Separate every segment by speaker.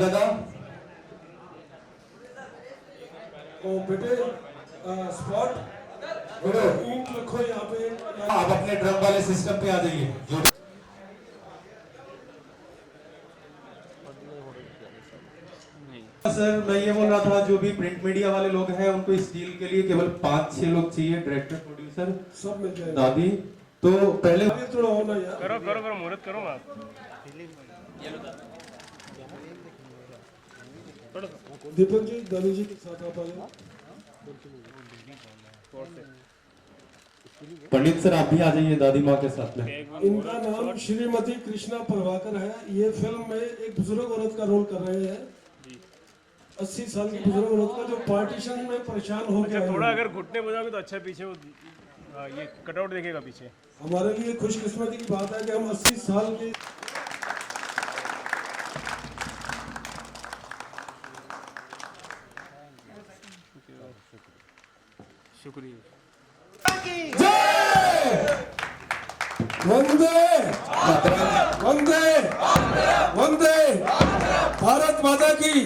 Speaker 1: दादा।
Speaker 2: ओ बेटे स्पॉट ईंट रखो यहाँ पे।
Speaker 1: आप अपने ड्रम वाले सिस्टम पे आ जाइए। जो
Speaker 3: सर मैं ये बोल रहा था, जो भी प्रिंट मीडिया वाले लोग हैं उनको इस डील के लिए केवल 5-6 लोग चाहिए, डायरेक्टर, प्रोड्यूसर,
Speaker 2: सब मिल जाएगा।
Speaker 3: दादी। तो पहले
Speaker 2: आगे थोड़ा होना यार।
Speaker 4: करो करो करो, मुहूर्त करो आप।
Speaker 2: दीपक जी दादी जी के साथ आप आ जाओ।
Speaker 3: पंडित सर आप भी आ जाइए दादी माँ के साथ में।
Speaker 2: इनका नाम श्रीमती कृष्णा प्रभाकर है। ये फिल्म में एक बुजुर्ग औरत का रोल कर रहे हैं। 80 साल की बुजुर्ग औरत का, जो पार्टीशन में परेशान हो गया।
Speaker 4: थोड़ा अगर घुटने बजाओगे तो अच्छा है, पीछे वो ये कटआउट देखेगा पीछे।
Speaker 2: हमारे लिए खुशकिस्मती की बात है कि हम 80 साल के
Speaker 4: शुक्रिया।
Speaker 2: वंदे वंदे वंदे भारत माता की,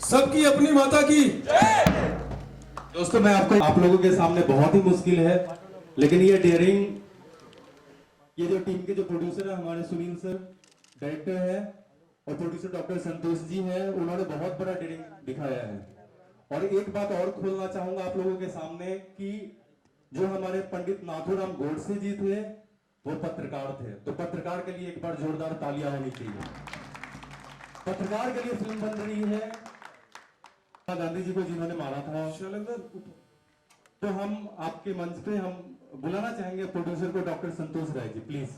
Speaker 2: सबकी अपनी माता की।
Speaker 3: दोस्तों मैं आपको, आप लोगों के सामने बहुत ही मुश्किल है, लेकिन ये डेयरिंग, ये जो टीम के जो प्रोड्यूसर है हमारे सुनील सर, डायरेक्टर है, और प्रोड्यूसर डॉक्टर संतोष जी है, उन्होंने बहुत बड़ा डेयरिंग दिखाया है। और एक बात और खोलना चाहूंगा आप लोगों के सामने कि जो हमारे पंडित नाथूराम गोडसे जी थे वो पत्रकार थे। तो पत्रकार के लिए एक बार जोरदार तालियां होनी चाहिए। पत्रकार के लिए फिल्म बन रही है, गांधी जी को जिन्होंने मारा था।
Speaker 2: शैलेंद्र,
Speaker 3: तो हम आपके मंच पे हम बुलाना चाहेंगे प्रोड्यूसर को, doctor Santosh Rai ji, please.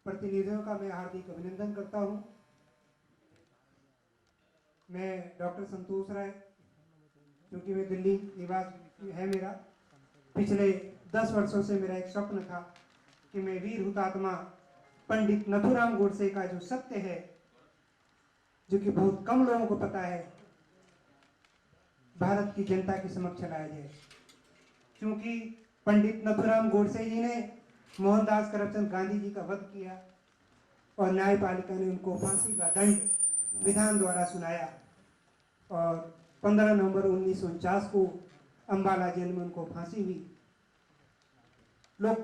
Speaker 5: प्रतिनिधियों का मैं हार्दिक अभिनंदन करता हूं। मैं डॉक्टर संतोष राय, क्योंकि मैं दिल्ली निवास है मेरा, पिछले 10 वर्षों से मेरा एक स्वप्न था कि मैं वीर हुतात्मा पंडित नथुराम गोडसे का जो सत्य है, जो कि बहुत कम लोगों को पता है, भारत की जनता के समक्ष लाया जाए। क्योंकि पंडित नथुराम गोडसे जी ने मोहनदास करमचंद गांधी जी का वध किया और न्यायपालिका ने उनको फांसी का दंड विधान द्वारा सुनाया, और 15 नवंबर 1949 को अंबाला जेल में उनको फांसी हुई। लोग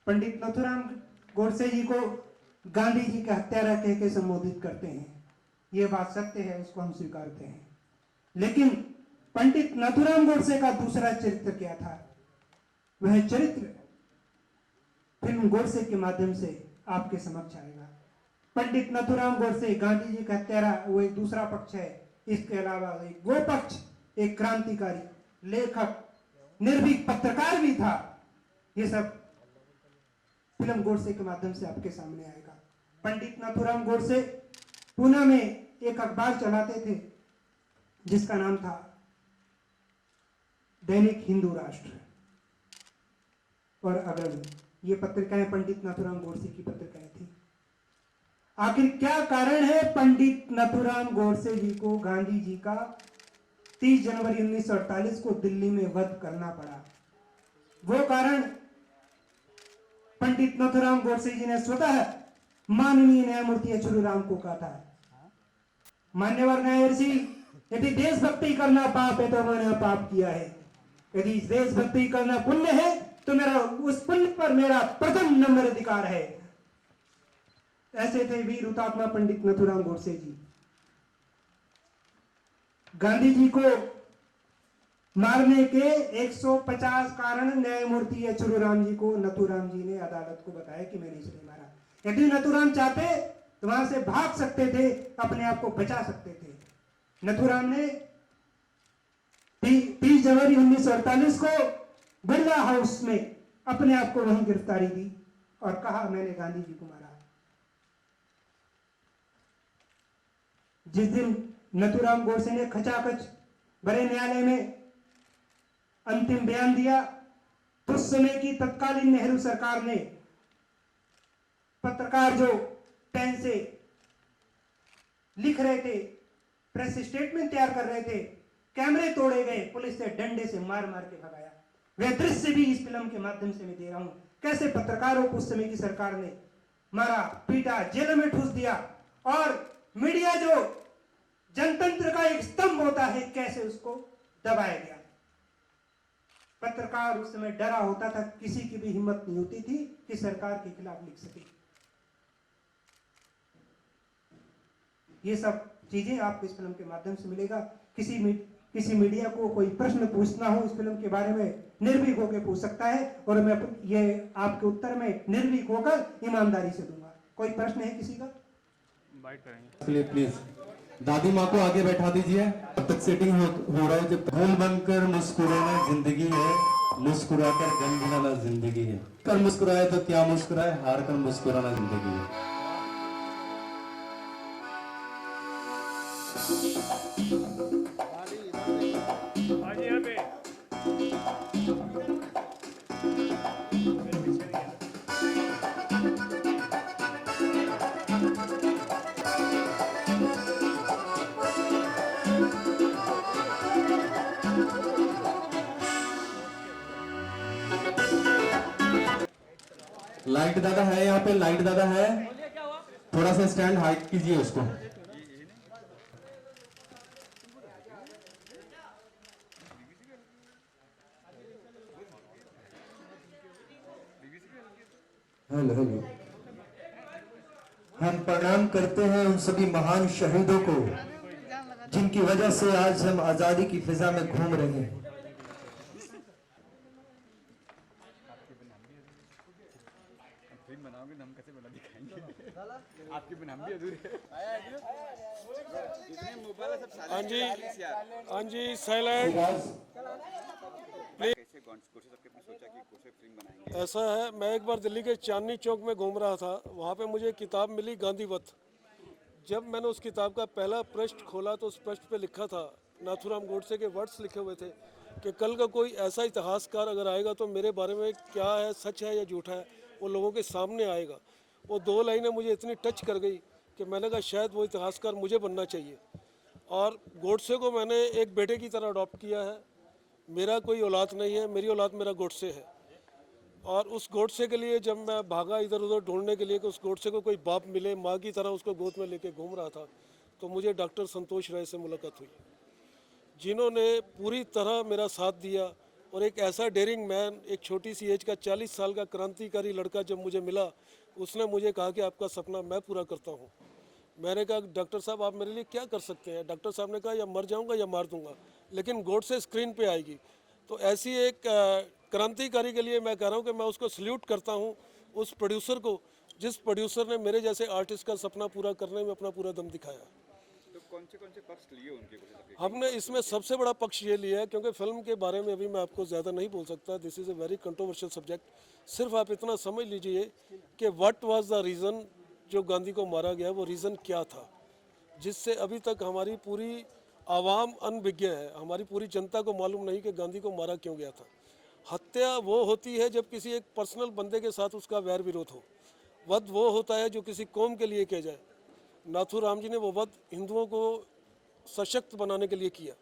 Speaker 5: पंडित नथुराम गोडसे जी को गांधी जी का हत्यारा कह के संबोधित करते हैं। ये बात सत्य है, उसको हम स्वीकारते हैं। लेकिन पंडित नथुराम गोडसे का दूसरा चरित्र क्या था? वह चरित्र फिल्म गोडसे के माध्यम से आपके समक्ष आएगा। पंडित नथुराम गोडसे गांधी जी का हत्यारा वो एक दूसरा पक्ष है। इसके अलावा एक वो पक्ष, एक क्रांतिकारी, लेखक, निर्भीक पत्रकार भी था। ये सब फिल्म गोडसे के माध्यम से आपके सामने आएगा। पंडित नथुराम गोडसे पुणे में एक अखबार चलाते थे जिसका नाम था दैनिक हिंदू राष्ट्र और अग्रणी। ये पत्रिकाएं पंडित नथुराम गोडसे की पत्रिकाएं थी। आखिर क्या कारण है पंडित नथुराम गोडसे जी को गांधी जी का 30 जनवरी 1948 को दिल्ली में वध करना पड़ा? वो कारण पंडित नथुराम गोडसे जी ने स्वतः माननीय न्यायमूर्ति अच्युतराम को कहा था, मान्यवर न्यायाधीश, यदि देशभक्ति करना पाप है तो मैंने पाप किया है, यदि देशभक्ति करना पुण्य है तो मेरा उस पुण्य पर मेरा प्रथम नंबर अधिकार है। ऐसे थे वीर हुतात्मा पंडित नथुराम गोडसे जी। गांधी जी को मारने के 150 कारण न्यायमूर्ति अच्युतराम जी को नथुराम जी ने अदालत को बताया कि मैंने इसलिए मारा। यदि नथुराम चाहते तो वहां से भाग सकते थे, अपने आप को बचा सकते थे। नथुराम ने 30 जनवरी 1948 को बिरला हाउस में अपने आप को वहीं गिरफ्तारी दी और कहा मैंने गांधी जी को मारा। जिस दिन नथुराम गोडसे ने खचाखच बड़े न्यायालय में अंतिम बयान दिया, तो उस समय की तत्कालीन नेहरू सरकार ने पत्रकार जो पेन से लिख रहे थे, प्रेस स्टेटमेंट तैयार कर रहे थे, कैमरे तोड़े गए, पुलिस ने डंडे से मार मार के भगाया। वह दृश्य भी इस फिल्म के माध्यम से मैं दे रहा हूं, कैसे पत्रकारों को उस समय की सरकार ने मारा, पीटा, जेल में ठूस दिया और मीडिया जो जनतंत्र का एक स्तंभ होता है, कैसे उसको दबाया गया। पत्रकार उस समय डरा होता था, किसी की भी हिम्मत नहीं होती थी कि सरकार के खिलाफ लिख सके। ये सब चीजें आपको इस फिल्म के माध्यम से मिलेगा। किसी मीडिया को कोई प्रश्न पूछना हो इस फिल्म के बारे में, निर्भीक होकर पूछ सकता है, और मैं ये आपके उत्तर में निर्भीक होकर ईमानदारी से दूंगा। कोई प्रश्न है किसी का?
Speaker 4: बाइट करेंगे
Speaker 3: प्लीज दादी माँ को आगे बैठा दीजिए। तब तक सेटिंग हो रहा है। जब फूल बनकर मुस्कुराना जिंदगी है, मुस्कुराकर गम बनाना जिंदगी है। कर मुस्कुराए तो क्या मुस्कुराए, हार कर मुस्कुराना जिंदगी है।
Speaker 4: आज यहाँ पे मेरे पीछे नहीं है।
Speaker 3: लाइट दादा है यहाँ पे, लाइट दादा है, थोड़ा सा स्टैंड हाइट कीजिए उसको।
Speaker 6: Hello hello. हम प्रणाम करते हैं उन सभी महान शहीदों को जिनकी वजह से आज हम आजादी की फिजा में घूम रहे हैं।
Speaker 2: हाँ जी, हाँ जी, साइलेंट। ऐसा है, मैं एक बार दिल्ली के चांदनी चौक में घूम रहा था, वहाँ पे मुझे एक किताब मिली गांधीवत। जब मैंने उस किताब का पहला पृष्ठ खोला तो उस पृष्ठ पे लिखा था, नाथूराम गोडसे के वर्ड्स लिखे हुए थे कि कल का कोई ऐसा इतिहासकार अगर आएगा तो मेरे बारे में क्या है, सच है या झूठा है, वो लोगों के सामने आएगा। वो दो लाइनें मुझे इतनी टच कर गई कि मैंने कहा शायद वो इतिहासकार मुझे बनना चाहिए। और गोडसे को मैंने एक बेटे की तरह अडॉप्ट किया है। मेरा कोई औलाद नहीं है, मेरी औलाद मेरा गोडसे है। और उस गोडसे के लिए जब मैं भागा इधर उधर ढूंढने के लिए कि उस गोडसे को कोई बाप मिले, माँ की तरह उसको गोद में लेके घूम रहा था, तो मुझे डॉक्टर संतोष राय से मुलाकात हुई, जिन्होंने पूरी तरह मेरा साथ दिया। और एक ऐसा डेयरिंग मैन, एक छोटी सी एज का 40 साल का क्रांतिकारी लड़का जब मुझे मिला, उसने मुझे कहा कि आपका सपना मैं पूरा करता हूँ। मैंने कहा डॉक्टर साहब आप मेरे लिए क्या कर सकते हैं? डॉक्टर साहब ने कहा या मर जाऊँगा या मार दूंगा, लेकिन गोडसे स्क्रीन पे आएगी। तो ऐसी एक क्रांतिकारी के लिए मैं कह रहा हूँ कि मैं उसको सल्यूट करता हूँ, उस प्रोड्यूसर को, जिस प्रोड्यूसर ने मेरे जैसे आर्टिस्ट का सपना पूरा करने में अपना पूरा दम दिखाया।
Speaker 7: तो कौन से पक्ष लिए उनके?
Speaker 2: हमने इसमें सबसे बड़ा पक्ष ये लिया है, क्योंकि फिल्म के बारे में अभी मैं आपको ज़्यादा नहीं बोल सकता, this is a very controversial subject. सिर्फ आप इतना समझ लीजिए कि व्हाट वाज द रीज़न जो गांधी को मारा गया, वो रीज़न क्या था जिससे अभी तक हमारी पूरी आवाम अनभिज्ञ है, हमारी पूरी जनता को मालूम नहीं कि गांधी को मारा क्यों गया था। हत्या वो होती है जब किसी एक पर्सनल बंदे के साथ उसका वैर विरोध हो। वध वो होता है जो किसी कौम के लिए किया जाए। नाथूराम जी ने वो वध हिंदुओं को सशक्त बनाने के लिए किया।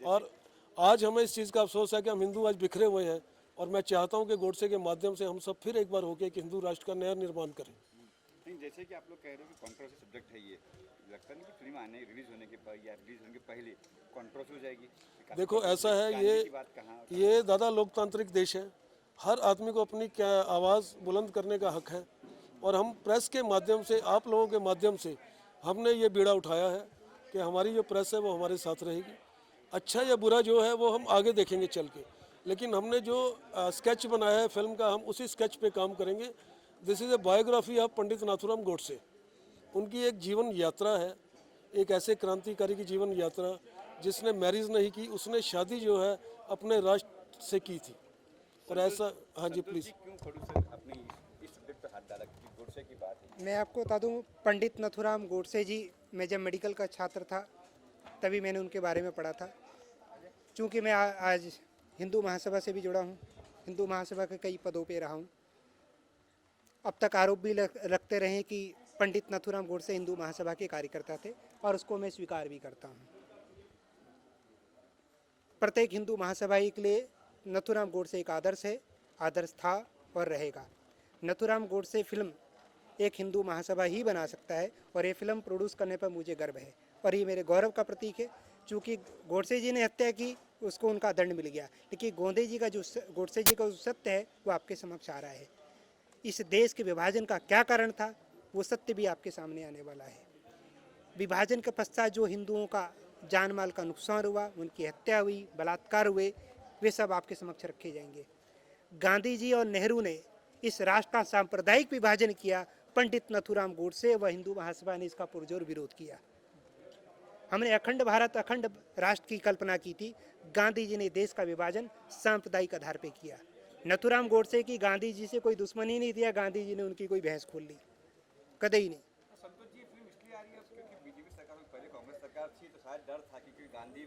Speaker 2: और आज हमें इस चीज़ का अफसोस है कि हम हिंदू आज बिखरे हुए हैं, और मैं चाहता हूं कि गोडसे के माध्यम से हम सब फिर एक बार होकर एक हिंदू राष्ट्र का नया निर्माण करें।
Speaker 7: नहीं, जैसे कि आप लोग कह रहे हो कि कंट्रोवर्सी सब्जेक्ट है ये, लगता नहीं कि फिल्म रिलीज होने के बाद या रिलीज होने के पहले कंट्रोवर्सी हो जाएगी?
Speaker 2: देखो ऐसा है, ये दादा लोकतांत्रिक देश है, हर आदमी को अपनी आवाज़ बुलंद करने का हक है। और हम प्रेस के माध्यम से, आप लोगों के माध्यम से हमने ये बीड़ा उठाया है कि हमारी जो प्रेस है वो हमारे साथ रहेगी। अच्छा या बुरा जो है वो हम आगे देखेंगे चल के, लेकिन हमने जो स्केच बनाया है फिल्म का, हम उसी स्केच पे काम करेंगे। This is a biography of Pandit Nathuram Godse. उनकी एक जीवन यात्रा है, एक ऐसे क्रांतिकारी की जीवन यात्रा जिसने मैरिज नहीं की, उसने शादी जो है अपने राष्ट्र से की थी। और ऐसा, हाँ जी प्लीज़।
Speaker 7: क्यों प्रोड्यूसर अपनी इस सब्जेक्ट पे हाथ डाला कि गोडसे की बात है?
Speaker 5: मैं आपको बता दूं, पंडित नाथूराम गोडसे जी, मैं जब मेडिकल का छात्र था तभी मैंने उनके बारे में पढ़ा था। चूँकि मैं आज हिंदू महासभा से भी जुड़ा हूँ, हिंदू महासभा के कई पदों पे रहा हूँ। अब तक आरोप भी रखते रहे कि पंडित नाथूराम गोडसे हिंदू महासभा के कार्यकर्ता थे, और उसको मैं स्वीकार भी करता हूँ। प्रत्येक हिंदू महासभाई के लिए नाथूराम गोडसे एक आदर्श है, आदर्श था और रहेगा। नाथूराम गोडसे फिल्म एक हिंदू महासभा ही बना सकता है, और ये फिल्म प्रोड्यूस करने पर मुझे गर्व है और ये मेरे गौरव का प्रतीक है। चूँकि गोडसे जी ने हत्या की, उसको उनका दंड मिल गया, लेकिन गोडसे जी का जो सत्य है वो आपके समक्ष आ रहा है। इस देश के विभाजन का क्या कारण था, वो सत्य भी आपके सामने आने वाला है। विभाजन के पश्चात जो हिंदुओं का जान माल का नुकसान हुआ, उनकी हत्या हुई, बलात्कार हुए, वे सब आपके समक्ष रखे जाएंगे। गांधी जी और नेहरू ने इस राष्ट्र का सांप्रदायिक विभाजन किया, पंडित नथुराम गोडसे व हिंदू महासभा ने इसका पुरजोर विरोध किया। हमने अखंड भारत, अखंड राष्ट्र की कल्पना की थी, गांधी जी ने देश का विभाजन सांप्रदायिक आधार पर किया। नथुराम गोडसे की गांधी जी से कोई दुश्मनी नहीं थी, गांधी जी ने उनकी कोई भैंस खोल ली, कदे ही नहीं।
Speaker 7: संतोष जी, फिल्म इसलिए आ रही है क्योंकि बीजेपी सरकार में पहले कांग्रेस सरकार थी, तो शायद डर था कि गांधी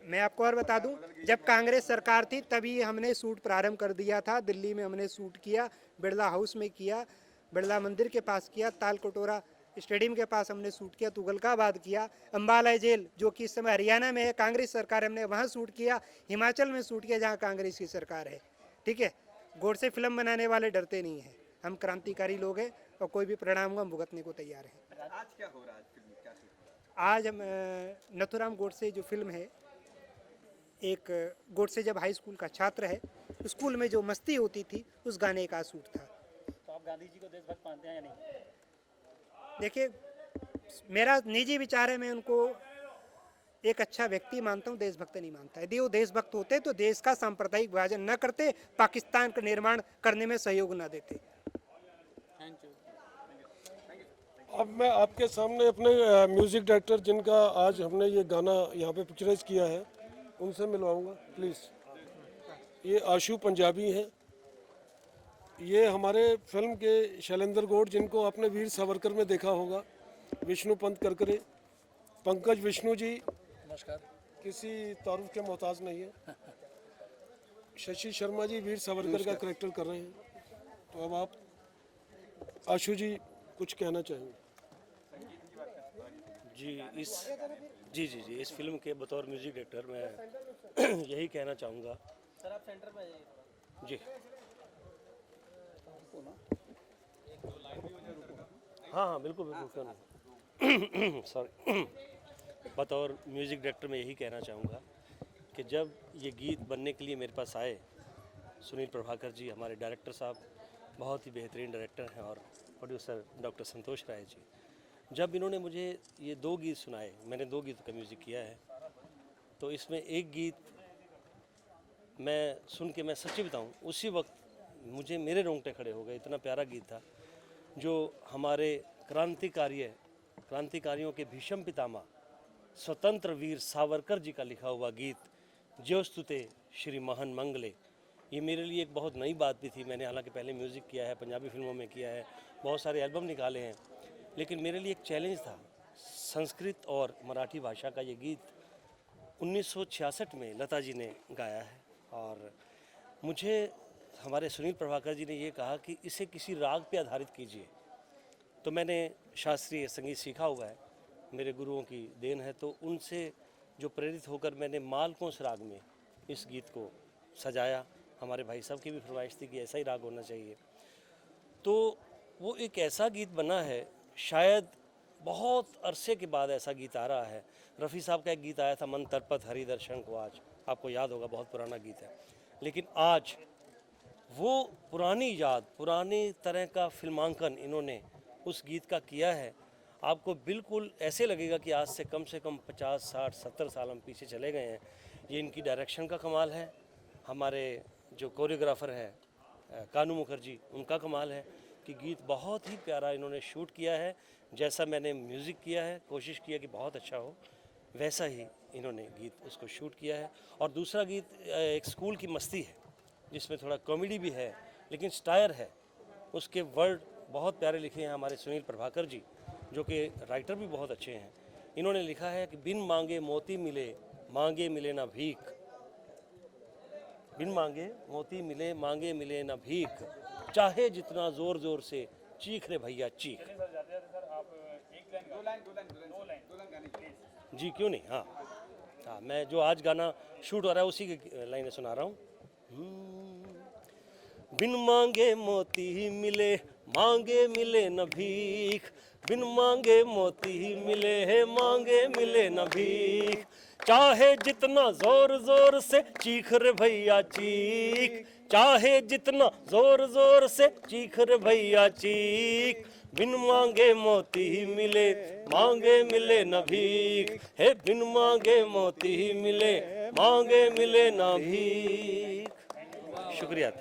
Speaker 5: मैं आपको और बता दूं, जब कांग्रेस सरकार थी तभी हमने शूट प्रारंभ कर दिया था। दिल्ली में हमने शूट किया, बिरला हाउस में किया, बिरला मंदिर के पास किया, ताल कटोरा स्टेडियम के पास हमने शूट किया, तुगलकाबाद किया, अम्बाला जेल जो कि इस समय हरियाणा में है, कांग्रेस सरकार, हमने वहाँ शूट किया, हिमाचल में शूट किया जहाँ कांग्रेस की सरकार है। ठीक है, गोडसे फिल्म बनाने वाले डरते नहीं हैं, हम क्रांतिकारी लोग हैं और कोई भी परिणाम को हम भुगतने को तैयार हैं।
Speaker 7: आज क्या हो रहा है फिल्म में, क्या
Speaker 5: आज हम नथुराम गोडसे जो फिल्म है, एक गोडसे जब हाई स्कूल का छात्र है, स्कूल में जो मस्ती होती थी उस गाने का शूट था।
Speaker 8: तो आप गांधी जी को देशभक्त मानते हैं या नहीं?
Speaker 5: देखिए, मेरा निजी विचार है, मैं उनको एक अच्छा व्यक्ति मानता हूँ, देशभक्त नहीं मानता। यदि वो देशभक्त होते तो देश का सांप्रदायिक विभाजन न करते, पाकिस्तान का निर्माण करने में सहयोग न देते।
Speaker 2: अब मैं आपके सामने अपने म्यूज़िक डायरेक्टर जिनका आज हमने ये गाना यहाँ पे पिक्चराइज किया है, उनसे मिलवाऊंगा प्लीज़। ये आशु पंजाबी हैं, ये हमारे फिल्म के शैलेंद्र गौड़, जिनको आपने वीर सावरकर में देखा होगा, विष्णु पंत करकरे, पंकज विष्णु जी,
Speaker 8: नमस्कार।
Speaker 2: किसी तारुफ के मोहताज नहीं है, शशि शर्मा जी वीर सावरकर का करेक्टर कर रहे हैं। तो अब आप आशु जी कुछ कहना चाहेंगे?
Speaker 8: जी इस फिल्म के बतौर म्यूजिक डायरेक्टर मैं यही कहना चाहूँगा। सर आप सेंटर में आइए। जी हाँ बिल्कुल क्यों नहीं। सॉरी, बतौर म्यूज़िक डायरेक्टर मैं यही कहना चाहूँगा कि जब ये गीत बनने के लिए मेरे पास आए, सुनील प्रभाकर जी हमारे डायरेक्टर साहब बहुत ही बेहतरीन डायरेक्टर हैं, और प्रोड्यूसर डॉक्टर संतोष राय जी, जब इन्होंने मुझे ये 2 गीत सुनाए, मैंने 2 गीतों का म्यूज़िक किया है, तो इसमें एक गीत मैं सुन के मैं सच्ची बताऊँ, उसी वक्त मुझे मेरे रोंगटे खड़े हो गए, इतना प्यारा गीत था, जो हमारे क्रांतिकारियों के भीषम पितामह स्वतंत्र वीर सावरकर जी का लिखा हुआ गीत, ज्योस्तुते श्री महन मंगले। ये मेरे लिए एक बहुत नई बात भी थी। मैंने हालांकि पहले म्यूज़िक किया है, पंजाबी फिल्मों में किया है, बहुत सारे एल्बम निकाले हैं, लेकिन मेरे लिए एक चैलेंज था। संस्कृत और मराठी भाषा का ये गीत 1966 में लता जी ने गाया है, और मुझे हमारे सुनील प्रभाकर जी ने ये कहा कि इसे किसी राग पे आधारित कीजिए। तो मैंने शास्त्रीय संगीत सीखा हुआ है, मेरे गुरुओं की देन है, तो उनसे जो प्रेरित होकर मैंने मालकोंस राग में इस गीत को सजाया। हमारे भाई साहब की भी फरमाइश थी कि ऐसा ही राग होना चाहिए, तो वो एक ऐसा गीत बना है, शायद बहुत अरसे के बाद ऐसा गीत आ रहा है। रफ़ी साहब का एक गीत आया था, मन तरपत हरि दर्शन को आज, आपको याद होगा, बहुत पुराना गीत है, लेकिन आज वो पुरानी याद, पुरानी तरह का फिल्मांकन इन्होंने उस गीत का किया है। आपको बिल्कुल ऐसे लगेगा कि आज से कम 50, 60, 70 साल हम पीछे चले गए हैं। ये इनकी डायरेक्शन का कमाल है, हमारे जो कोरियोग्राफर है कानू मुखर्जी, उनका कमाल है कि गीत बहुत ही प्यारा इन्होंने शूट किया है। जैसा मैंने म्यूज़िक किया है, कोशिश किया कि बहुत अच्छा हो, वैसा ही इन्होंने गीत उसको शूट किया है। और दूसरा गीत एक स्कूल की मस्ती है, जिसमें थोड़ा कॉमेडी भी है, लेकिन स्टायर है, उसके वर्ड बहुत प्यारे लिखे हैं हमारे सुनील प्रभाकर जी, जो कि राइटर भी बहुत अच्छे हैं। इन्होंने लिखा है कि बिन मांगे मोती मिले, मांगे मिले ना भीख, बिन मांगे मोती मिले, मांगे मिले ना भीख, चाहे जितना जोर जोर से चीख रे भैया चीख। जी क्यों नहीं, हाँ, मैं जो आज गाना शूट हो रहा है उसी की लाइनें सुना रहा हूँ। बिन मांगे मोती मिले, मांगे मिले न भीख, बिन मांगे मोती मिले हैं, मांगे मिले न भीख। चाहे जितना जोर जोर से चीख रे भैया चीख, चाहे जितना जोर जोर से चीख रे भैया चीख, बिन मांगे मोती मिले, मांगे मिले न भीख, हे बिन मांगे मोती मिले, मांगे मिले न भीख। शुक्रिया।